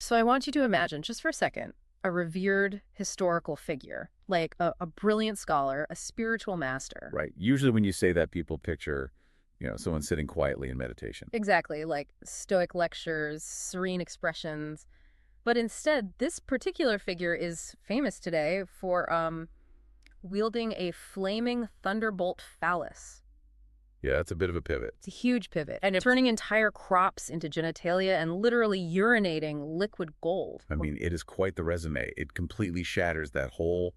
So I want you to imagine, just for a second, a revered historical figure, like a brilliant scholar, a spiritual master. Right. Usually when you say that, people picture, someone sitting quietly in meditation. Exactly, like stoic lectures, serene expressions. But instead, this particular figure is famous today for wielding a flaming thunderbolt phallus. Yeah, that's a bit of a pivot. It's a huge pivot. And it's turning entire crops into genitalia and literally urinating liquid gold. I mean, it is quite the resume. It completely shatters that whole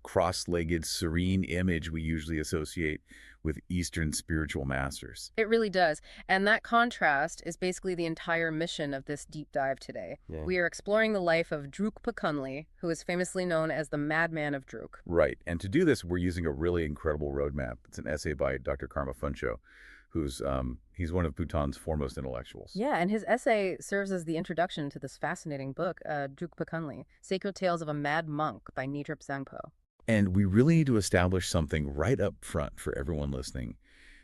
cross-legged, serene image we usually associate with Eastern spiritual masters. It really does. And that contrast is basically the entire mission of this deep dive today. Yeah. We are exploring the life of Drukpa Kunley, who is famously known as the Madman of Druk. Right. And to do this, we're using a really incredible roadmap. It's an essay by Dr. Karma Phuntsho, he's one of Bhutan's foremost intellectuals. Yeah, and his essay serves as the introduction to this fascinating book, Drukpa Kunley, Sacred Tales of a Mad Monk by Nidrup Zangpo. And we really need to establish something right up front for everyone listening.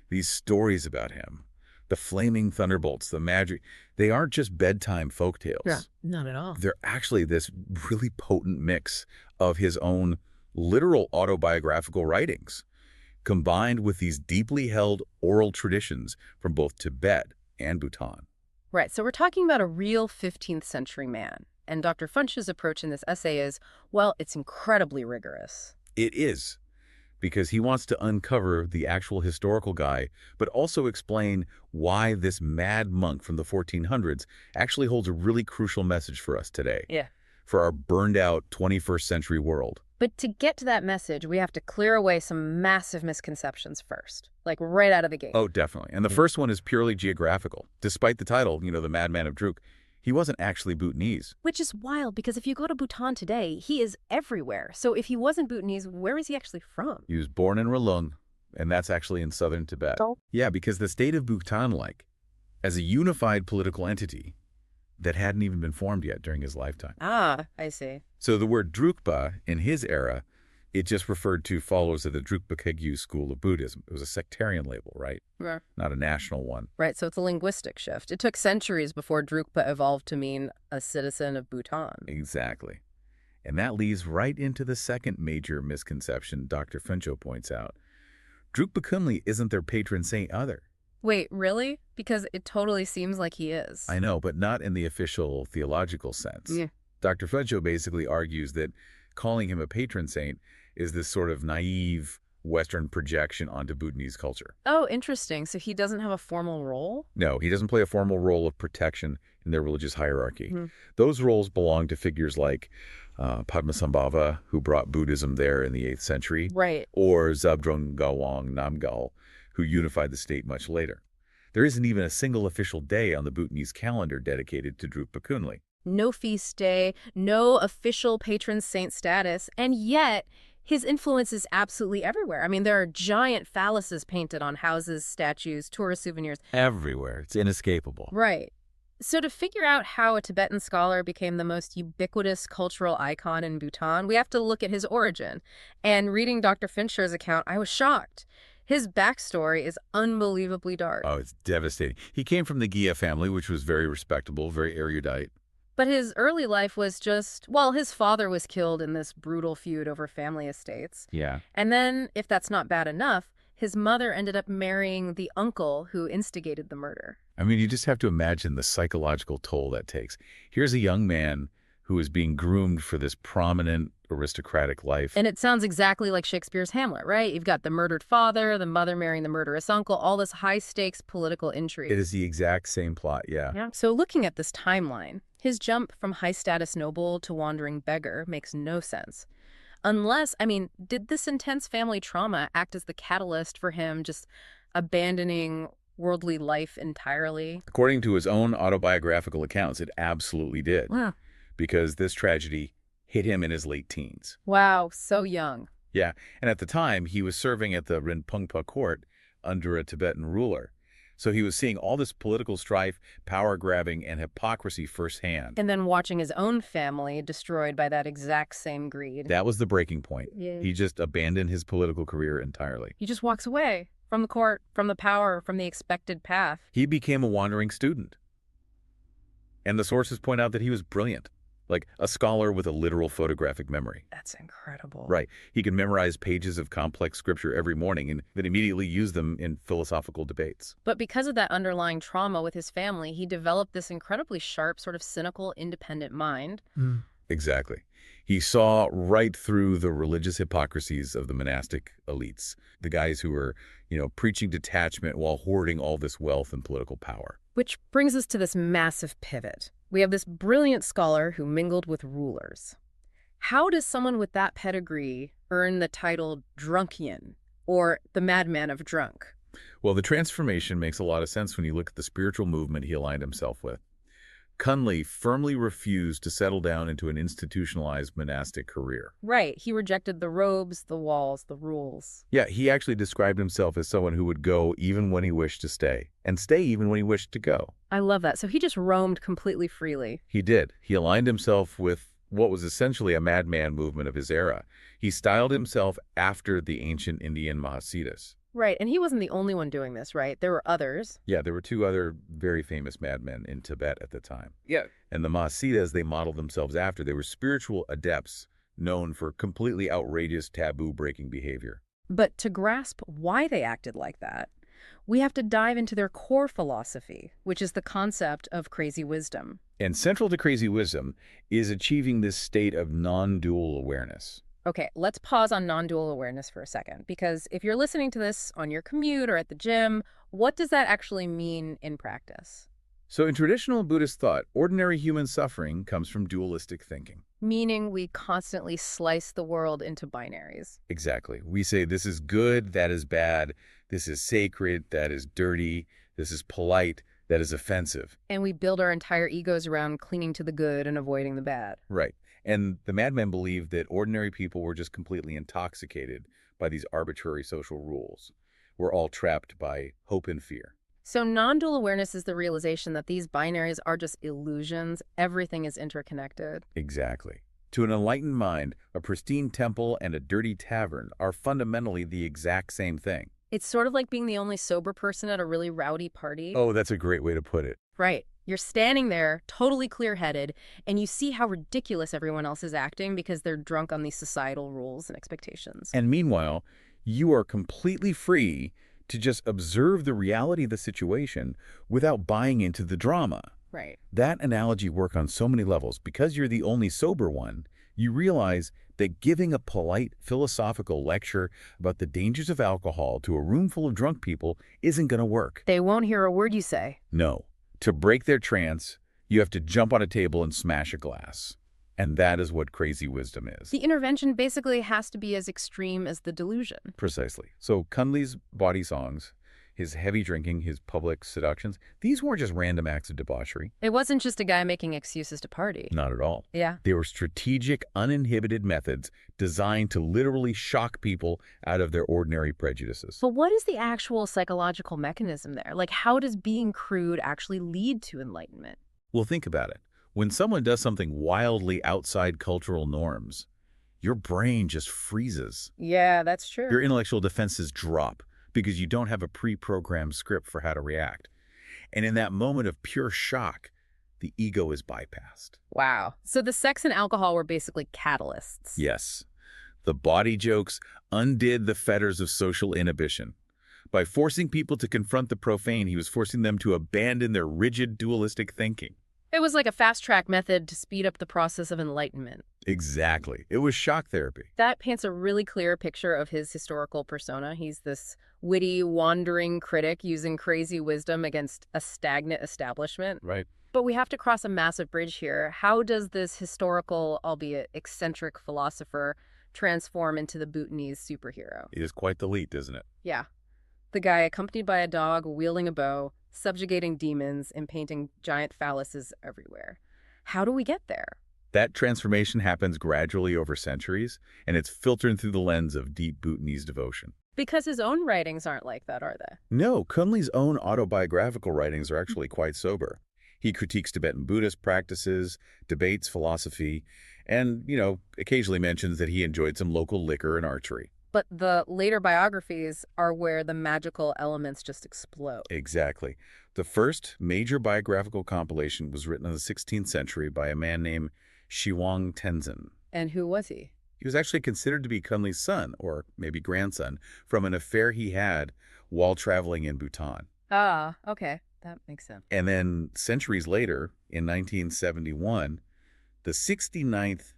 These stories about him, the flaming thunderbolts, the magic, they aren't just bedtime folk tales. Yeah, not at all. They're actually this really potent mix of his own literal autobiographical writings, combined with these deeply held oral traditions from both Tibet and Bhutan. Right, so we're talking about a real 15th century man. And Dr. Funch's approach in this essay is, well, it's incredibly rigorous. It is, because he wants to uncover the actual historical guy, but also explain why this mad monk from the 1400s actually holds a really crucial message for us today. Yeah. For our burned-out 21st century world. But to get to that message, we have to clear away some massive misconceptions first, like right out of the gate. Oh, definitely. And the first one is purely geographical. Despite the title, the Madman of Druk, he wasn't actually Bhutanese. Which is wild, because if you go to Bhutan today, he is everywhere. So if he wasn't Bhutanese, where is he actually from? He was born in Ralung, and that's actually in southern Tibet. Oh. Yeah, because the state of Bhutan, as a unified political entity that hadn't even been formed yet during his lifetime. Ah, I see. So the word Drukpa, in his era, it just referred to followers of the Drukpa Kagyu school of Buddhism. It was a sectarian label, right? Yeah. Not a national one. Right, so it's a linguistic shift. It took centuries before Drukpa evolved to mean a citizen of Bhutan. Exactly. And that leads right into the second major misconception Dr. Phuntsho points out. Drukpa Kunley isn't their patron saint either. Wait, really? Because it totally seems like he is. I know, but not in the official theological sense. Yeah. Dr. Phuntsho basically argues that calling him a patron saint is this sort of naive Western projection onto Bhutanese culture. Oh, interesting. So he doesn't have a formal role? No, he doesn't play a formal role of protection in their religious hierarchy. Mm-hmm. Those roles belong to figures like Padmasambhava, who brought Buddhism there in the 8th century, Right. or Zhabdrung Ngawang Namgyal, who unified the state much later. There isn't even a single official day on the Bhutanese calendar dedicated to Drukpa Kunley. No feast day, no official patron saint status, and yet his influence is absolutely everywhere. I mean, there are giant phalluses painted on houses, statues, tourist souvenirs. Everywhere. It's inescapable. Right. So to figure out how a Tibetan scholar became the most ubiquitous cultural icon in Bhutan, we have to look at his origin. And reading Dr. Fincher's account, I was shocked. His backstory is unbelievably dark. Oh, it's devastating. He came from the Gia family, which was very respectable, very erudite. But his early life was just, well, his father was killed in this brutal feud over family estates. Yeah. And then, if that's not bad enough, his mother ended up marrying the uncle who instigated the murder. I mean, you just have to imagine the psychological toll that takes. Here's a young man who is being groomed for this prominent aristocratic life. And it sounds exactly like Shakespeare's Hamlet, right? You've got the murdered father, the mother marrying the murderous uncle, all this high-stakes political intrigue. It is the exact same plot, yeah. Yeah. So looking at this timeline, his jump from high-status noble to wandering beggar makes no sense. Unless, I mean, did this intense family trauma act as the catalyst for him just abandoning worldly life entirely? According to his own autobiographical accounts, it absolutely did. Wow. Because this tragedy hit him in his late teens. Wow, so young. Yeah, and at the time, he was serving at the Rinpoche court under a Tibetan ruler. So he was seeing all this political strife, power-grabbing, and hypocrisy firsthand. And then watching his own family destroyed by that exact same greed. That was the breaking point. Yeah. He just abandoned his political career entirely. He just walks away from the court, from the power, from the expected path. He became a wandering student. And the sources point out that he was brilliant, like a scholar with a literal photographic memory. That's incredible. Right. He could memorize pages of complex scripture every morning and then immediately use them in philosophical debates. But because of that underlying trauma with his family, he developed this incredibly sharp, sort of cynical, independent mind. Exactly. He saw right through the religious hypocrisies of the monastic elites, the guys who were, preaching detachment while hoarding all this wealth and political power. Which brings us to this massive pivot. We have this brilliant scholar who mingled with rulers. How does someone with that pedigree earn the title Drunkian, or the Madman of Drunk? Well, the transformation makes a lot of sense when you look at the spiritual movement he aligned himself with. Kunley firmly refused to settle down into an institutionalized monastic career. Right. He rejected the robes, the walls, the rules. Yeah, he actually described himself as someone who would go even when he wished to stay, and stay even when he wished to go. I love that. So he just roamed completely freely. He did. He aligned himself with what was essentially a madman movement of his era. He styled himself after the ancient Indian Mahasiddhas. Right, and he wasn't the only one doing this, right? There were others. Yeah, there were two other very famous madmen in Tibet at the time. Yeah. And the Mahasiddhas they modeled themselves after. They were spiritual adepts known for completely outrageous taboo-breaking behavior. But to grasp why they acted like that, we have to dive into their core philosophy, which is the concept of crazy wisdom. And central to crazy wisdom is achieving this state of non-dual awareness. Okay, let's pause on non-dual awareness for a second, because if you're listening to this on your commute or at the gym, what does that actually mean in practice? So in traditional Buddhist thought, ordinary human suffering comes from dualistic thinking. Meaning we constantly slice the world into binaries. Exactly. We say this is good, that is bad, this is sacred, that is dirty, this is polite, that is offensive. And we build our entire egos around clinging to the good and avoiding the bad. Right. And the madmen believed that ordinary people were just completely intoxicated by these arbitrary social rules. We're all trapped by hope and fear. So non-dual awareness is the realization that these binaries are just illusions. Everything is interconnected. Exactly. To an enlightened mind, a pristine temple and a dirty tavern are fundamentally the exact same thing. It's sort of like being the only sober person at a really rowdy party. Oh, that's a great way to put it. Right. You're standing there, totally clear-headed, and you see how ridiculous everyone else is acting because they're drunk on these societal rules and expectations. And meanwhile, you are completely free to just observe the reality of the situation without buying into the drama. Right. That analogy works on so many levels. Because you're the only sober one, you realize that giving a polite philosophical lecture about the dangers of alcohol to a room full of drunk people isn't going to work. They won't hear a word you say. No. To break their trance, you have to jump on a table and smash a glass. And that is what crazy wisdom is. The intervention basically has to be as extreme as the delusion. Precisely. So Kunley's bawdy songs, his heavy drinking, his public seductions, these weren't just random acts of debauchery. It wasn't just a guy making excuses to party. Not at all. Yeah. They were strategic, uninhibited methods designed to literally shock people out of their ordinary prejudices. But what is the actual psychological mechanism there? Like, how does being crude actually lead to enlightenment? Well, think about it. When someone does something wildly outside cultural norms, your brain just freezes. Yeah, that's true. Your intellectual defenses drop because you don't have a pre-programmed script for how to react. And in that moment of pure shock, the ego is bypassed. Wow. So the sex and alcohol were basically catalysts. Yes. The body jokes undid the fetters of social inhibition. By forcing people to confront the profane, he was forcing them to abandon their rigid dualistic thinking. It was like a fast-track method to speed up the process of enlightenment. Exactly. It was shock therapy. That paints a really clear picture of his historical persona. He's this witty, wandering critic using crazy wisdom against a stagnant establishment. Right. But we have to cross a massive bridge here. How does this historical, albeit eccentric philosopher transform into the Bhutanese superhero? It is quite the leap, isn't it? Yeah. The guy accompanied by a dog, wielding a bow, subjugating demons, and painting giant phalluses everywhere. How do we get there? That transformation happens gradually over centuries, and it's filtered through the lens of deep Bhutanese devotion. Because his own writings aren't like that, are they? No, Kunley's own autobiographical writings are actually quite sober. He critiques Tibetan Buddhist practices, debates philosophy, and, occasionally mentions that he enjoyed some local liquor and archery. But the later biographies are where the magical elements just explode. Exactly. The first major biographical compilation was written in the 16th century by a man named Shiwang Tenzin. And who was he? He was actually considered to be Kunley's son, or maybe grandson, from an affair he had while traveling in Bhutan. Ah, okay. That makes sense. And then centuries later, in 1971, the 69th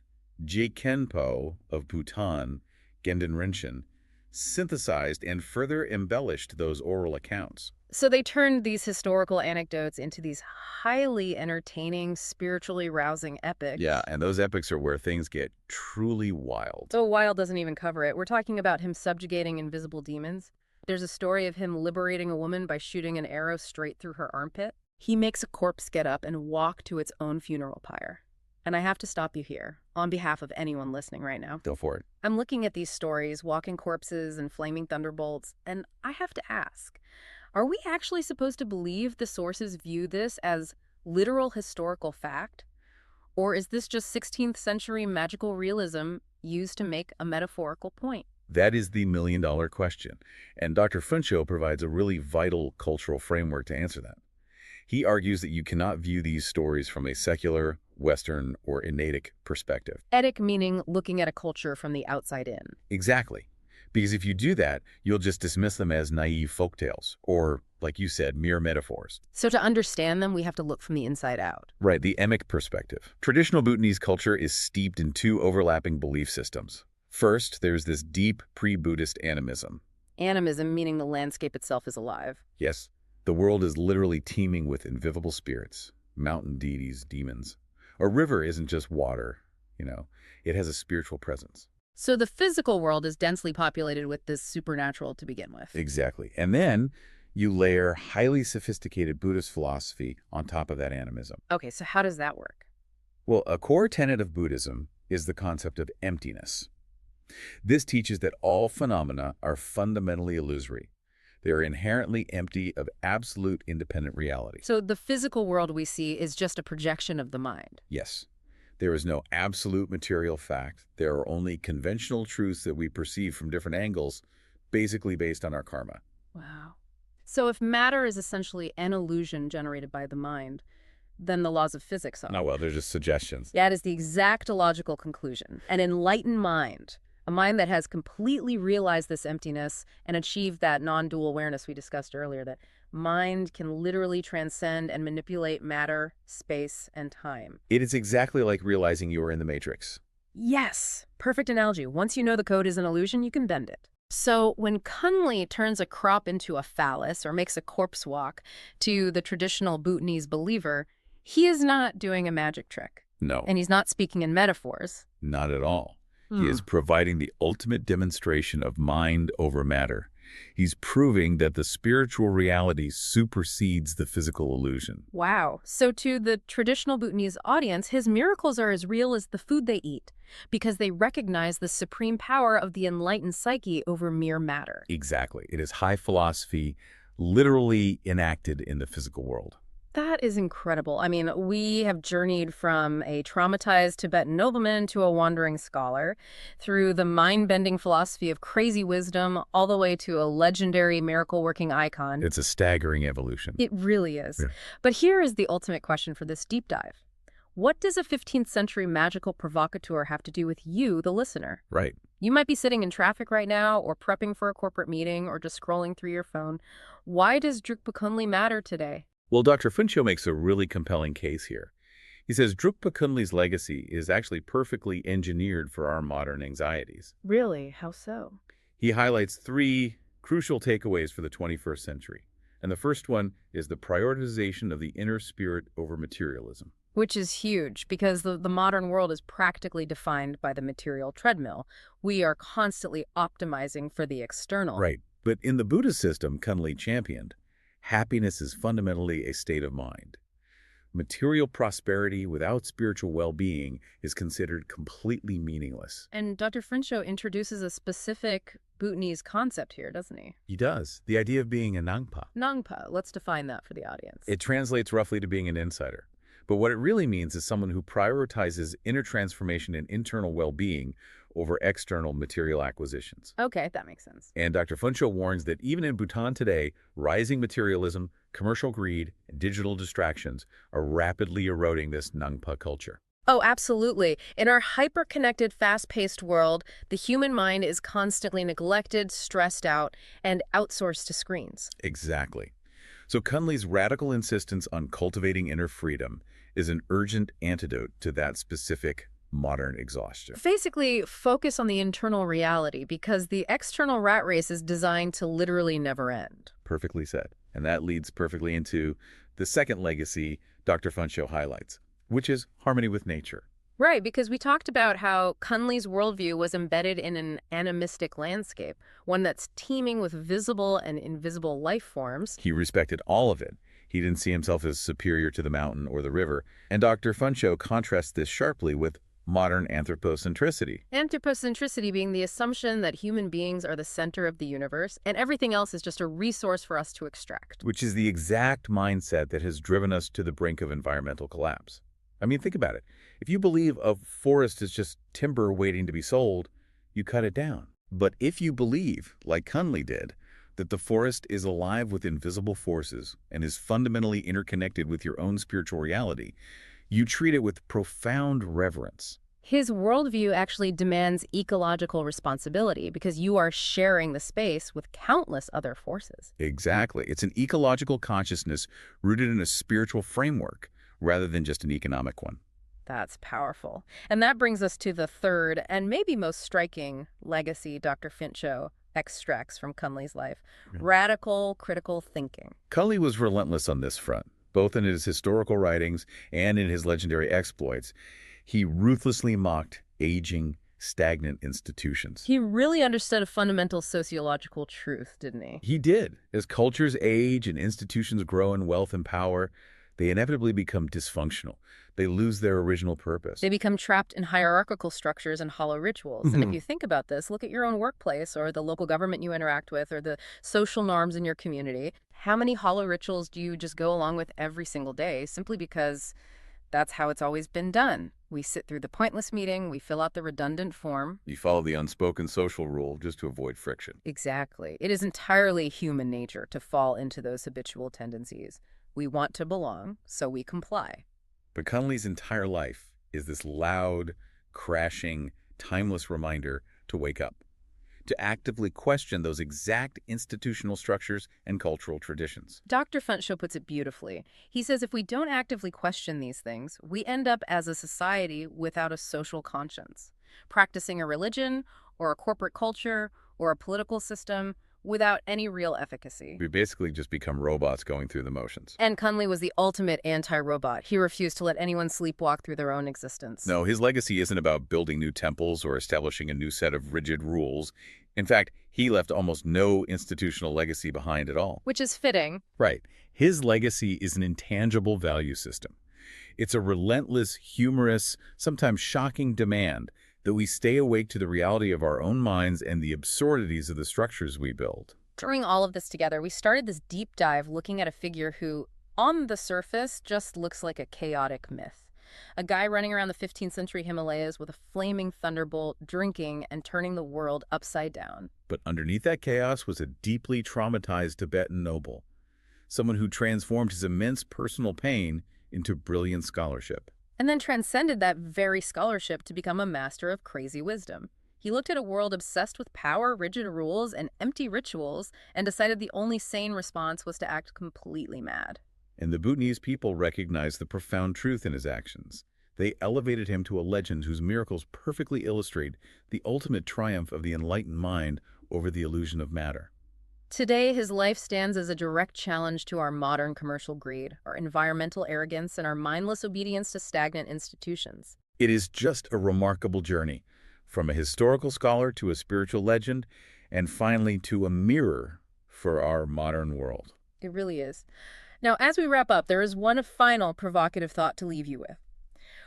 Jigkhenpo of Bhutan, Gendon Rinchen, synthesized and further embellished those oral accounts. So they turned these historical anecdotes into these highly entertaining, spiritually rousing epics. Yeah, and those epics are where things get truly wild. So wild doesn't even cover it. We're talking about him subjugating invisible demons. There's a story of him liberating a woman by shooting an arrow straight through her armpit. He makes a corpse get up and walk to its own funeral pyre. And I have to stop you here, on behalf of anyone listening right now. Go for it. I'm looking at these stories, walking corpses and flaming thunderbolts, and I have to ask, are we actually supposed to believe the sources view this as literal historical fact? Or is this just 16th century magical realism used to make a metaphorical point? That is the million-dollar question, and Dr. Funcho provides a really vital cultural framework to answer that. He argues that you cannot view these stories from a secular, Western, or Innaitic perspective. Etic meaning looking at a culture from the outside in. Exactly. Because if you do that, you'll just dismiss them as naive folktales, or, like you said, mere metaphors. So to understand them, we have to look from the inside out. Right, the emic perspective. Traditional Bhutanese culture is steeped in two overlapping belief systems. First, there's this deep pre-Buddhist animism. Animism meaning the landscape itself is alive. Yes, the world is literally teeming with invisible spirits, mountain deities, demons. A river isn't just water, it has a spiritual presence. So the physical world is densely populated with this supernatural to begin with. Exactly. And then you layer highly sophisticated Buddhist philosophy on top of that animism. Okay, so how does that work? Well, a core tenet of Buddhism is the concept of emptiness. This teaches that all phenomena are fundamentally illusory. They are inherently empty of absolute independent reality. So the physical world we see is just a projection of the mind. Yes. There is no absolute material fact. There are only conventional truths that we perceive from different angles, basically based on our karma. Wow. So if matter is essentially an illusion generated by the mind, then the laws of physics are. No, well, they're just suggestions. That is the exact logical conclusion. An enlightened mind, a mind that has completely realized this emptiness and achieved that non-dual awareness we discussed earlier, that mind can literally transcend and manipulate matter, space, and time. It is exactly like realizing you are in the Matrix. Yes, perfect analogy. Once you know the code is an illusion, you can bend it. So when Kunley turns a crop into a phallus or makes a corpse walk to the traditional Bhutanese believer, he is not doing a magic trick. No. And he's not speaking in metaphors. Not at all. He is providing the ultimate demonstration of mind over matter. He's proving that the spiritual reality supersedes the physical illusion. Wow. So to the traditional Bhutanese audience, his miracles are as real as the food they eat because they recognize the supreme power of the enlightened psyche over mere matter. Exactly. It is high philosophy, literally enacted in the physical world. That is incredible. I mean, we have journeyed from a traumatized Tibetan nobleman to a wandering scholar, through the mind-bending philosophy of crazy wisdom, all the way to a legendary miracle-working icon. It's a staggering evolution. It really is. Yeah. But here is the ultimate question for this deep dive. What does a 15th century magical provocateur have to do with you, the listener? Right. You might be sitting in traffic right now, or prepping for a corporate meeting, or just scrolling through your phone. Why does Drukpa Kunley matter today? Well, Dr. Funcho makes a really compelling case here. He says Drukpa Kunley's legacy is actually perfectly engineered for our modern anxieties. Really? How so? He highlights three crucial takeaways for the 21st century. And the first one is the prioritization of the inner spirit over materialism. Which is huge, because the modern world is practically defined by the material treadmill. We are constantly optimizing for the external. Right. But in the Buddhist system Kunley championed, happiness is fundamentally a state of mind. Material prosperity without spiritual well-being is considered completely meaningless. And Dr. Funcho introduces a specific Bhutanese concept here, doesn't he? He does. The idea of being a Nangpa. Nangpa. Let's define that for the audience. It translates roughly to being an insider. But what it really means is someone who prioritizes inner transformation and internal well-being over external material acquisitions. Okay, that makes sense. And Dr. Funsho warns that even in Bhutan today, rising materialism, commercial greed, and digital distractions are rapidly eroding this Nangpa culture. Oh, absolutely. In our hyper-connected, fast-paced world, the human mind is constantly neglected, stressed out, and outsourced to screens. Exactly. So Kunley's radical insistence on cultivating inner freedom is an urgent antidote to that specific modern exhaustion. Basically, focus on the internal reality because the external rat race is designed to literally never end. Perfectly said. And that leads perfectly into the second legacy Dr. Funsho highlights, which is harmony with nature. Right, because we talked about how Kunley's worldview was embedded in an animistic landscape, one that's teeming with visible and invisible life forms. He respected all of it. He didn't see himself as superior to the mountain or the river. And Dr. Funsho contrasts this sharply with modern anthropocentricity. Anthropocentricity being the assumption that human beings are the center of the universe and everything else is just a resource for us to extract. Which is the exact mindset that has driven us to the brink of environmental collapse. I mean, think about it. If you believe a forest is just timber waiting to be sold, you cut it down. But if you believe, like Kunley did, that the forest is alive with invisible forces and is fundamentally interconnected with your own spiritual reality, you treat it with profound reverence. His worldview actually demands ecological responsibility because you are sharing the space with countless other forces. Exactly. It's an ecological consciousness rooted in a spiritual framework rather than just an economic one. That's powerful. And that brings us to the third and maybe most striking legacy Dr. Funsho extracts from Kunley's life, radical critical thinking. Kunley was relentless on this front, both in his historical writings and in his legendary exploits. He ruthlessly mocked aging, stagnant institutions. He really understood a fundamental sociological truth, didn't he? He did. As cultures age and institutions grow in wealth and power, they inevitably become dysfunctional. They lose their original purpose. They become trapped in hierarchical structures and hollow rituals. And if you think about this, look at your own workplace or the local government you interact with or the social norms in your community. How many hollow rituals do you just go along with every single day simply because that's how it's always been done? We sit through the pointless meeting, we fill out the redundant form. You follow the unspoken social rule just to avoid friction. Exactly. It is entirely human nature to fall into those habitual tendencies. We want to belong, so we comply. But Kunley's entire life is this loud, crashing, timeless reminder to wake up, to actively question those exact institutional structures and cultural traditions. Dr. Funsho puts it beautifully. He says if we don't actively question these things, we end up as a society without a social conscience, practicing a religion or a corporate culture or a political system without any real efficacy. We basically just become robots going through the motions. And Kunley was the ultimate anti-robot. He refused to let anyone sleepwalk through their own existence. No, his legacy isn't about building new temples or establishing a new set of rigid rules. In fact, he left almost no institutional legacy behind at all. Which is fitting. Right. His legacy is an intangible value system. It's a relentless, humorous, sometimes shocking demand that we stay awake to the reality of our own minds and the absurdities of the structures we build. During all of this together, we started this deep dive looking at a figure who, on the surface, just looks like a chaotic myth. A guy running around the 15th century Himalayas with a flaming thunderbolt, drinking and turning the world upside down. But underneath that chaos was a deeply traumatized Tibetan noble, someone who transformed his immense personal pain into brilliant scholarship. And then transcended that very scholarship to become a master of crazy wisdom. He looked at a world obsessed with power, rigid rules, and empty rituals, and decided the only sane response was to act completely mad. And the Bhutanese people recognized the profound truth in his actions. They elevated him to a legend whose miracles perfectly illustrate the ultimate triumph of the enlightened mind over the illusion of matter. Today, his life stands as a direct challenge to our modern commercial greed, our environmental arrogance, and our mindless obedience to stagnant institutions. It is just a remarkable journey, from a historical scholar to a spiritual legend, and finally to a mirror for our modern world. It really is. Now, as we wrap up, there is one final provocative thought to leave you with.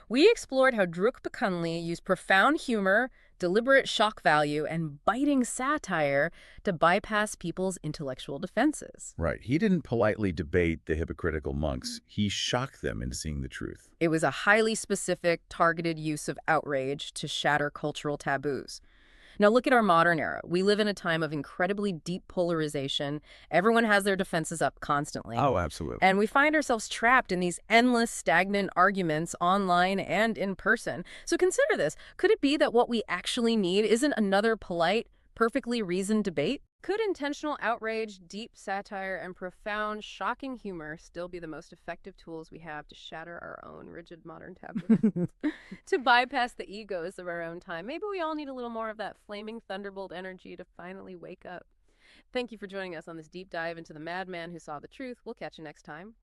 We explored how Drukpa Kunley used profound humor, deliberate shock value, and biting satire to bypass people's intellectual defenses. Right. He didn't politely debate the hypocritical monks. He shocked them into seeing the truth. It was a highly specific, targeted use of outrage to shatter cultural taboos. Now look at our modern era. We live in a time of incredibly deep polarization. Everyone has their defenses up constantly. Oh, absolutely. And we find ourselves trapped in these endless, stagnant arguments online and in person. So consider this. Could it be that what we actually need isn't another polite, perfectly reasoned debate? Could intentional outrage, deep satire, and profound, shocking humor still be the most effective tools we have to shatter our own rigid modern taboos? To bypass the egos of our own time? Maybe we all need a little more of that flaming thunderbolt energy to finally wake up. Thank you for joining us on this deep dive into the madman who saw the truth. We'll catch you next time.